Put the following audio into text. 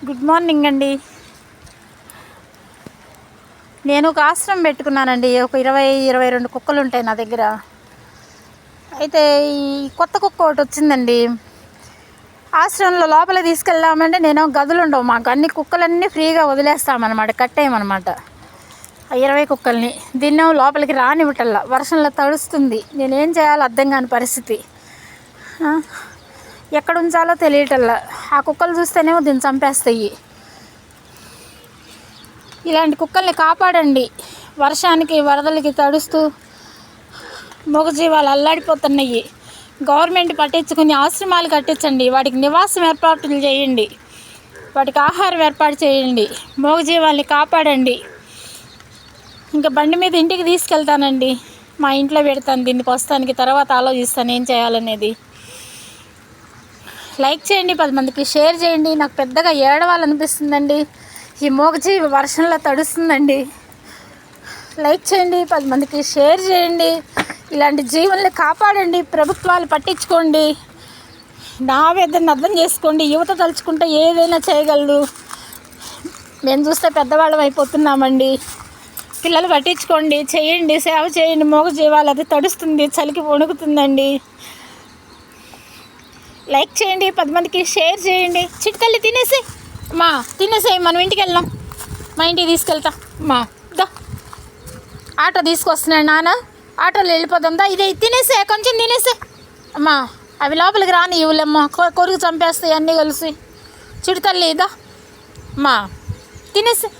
Good morning అండి. నేను ఒక ఆశ్రమం పెట్టుకున్నానండి. ఒక 22 కుక్కలు ఉంటాయి నా దగ్గర. అయితే ఈ కొత్త కుక్క ఒకటి వచ్చిందండి. ఆశ్రమంలో లోపల తీసుకెళ్దామంటే నేను గదులు ఉండవు మాకు, అన్ని కుక్కలన్నీ ఫ్రీగా వదిలేస్తామన్నమాట, కట్టేయమన్నమాట. ఆ 20 కుక్కల్ని దీన్ని లోపలికి రానివ్వటల్లా, వర్షంలో తడుస్తుంది. నేనేం చేయాలో అర్థం కాని పరిస్థితి. ఎక్కడ ఉంచాలో తెలియటల్లా. ఆ కుక్కలు చూస్తేనేమో దీన్ని చంపేస్తాయి. ఇలాంటి కుక్కల్ని కాపాడండి. వర్షానికి వరదలకి తడుస్తూ మూగజీవాలు అల్లాడిపోతున్నాయి. గవర్నమెంట్ పట్టించుకుని ఆశ్రమాలు కట్టించండి, వాటికి నివాసం ఏర్పాట్లు చేయండి, వాటికి ఆహారం ఏర్పాటు చేయండి, మూగజీవాల్ని కాపాడండి. ఇంకా బండి మీద ఇంటికి తీసుకెళ్తానండి, మా ఇంట్లో పెడతాను దీన్ని ప్రస్తుతానికి, తర్వాత ఆలోచిస్తాను ఏం చేయాలనేది. లైక్ చేయండి, 10 మందికి షేర్ చేయండి. నాకు పెద్దగా ఏడవాలనిపిస్తుందండి. ఈ మూగజీవి వర్షంలో తడుస్తుందండి. లైక్ చేయండి, 10 మందికి షేర్ చేయండి. ఇలాంటి జీవుల్ని కాపాడండి. ప్రభుత్వాలు పట్టించుకోండి. నా వేదన అర్థం చేసుకోండి. యువత తలుచుకుంటే ఏదైనా చేయగలదు. మేము చూస్తే పెద్దవాళ్ళం అయిపోతున్నామండి. పిల్లలు పట్టించుకోండి, చేయండి, సేవ చేయండి. మూగజీవాలు అది తడుస్తుంది, చలికి వణుకుతుందండి. లైక్ చేయండి, 10 మందికి షేర్ చేయండి. చిటికల్లి తినేసి మా తినేసేయి, మనం ఇంటికి వెళ్దాం, మా ఇంటికి తీసుకెళ్తా మా దా. ఆటో తీసుకొస్తున్నాడు నాన్న, ఆటోలో వెళ్ళిపోదాం దా. ఇదే తినేసే, కొంచెం తినేసే అమ్మా. అవి లోపలికి రాని ఇవ్వలేమ్మా, కొరుకు చంపేస్తాయి అన్నీ కలిసి. చిటితల్లి దా మా తినేసి.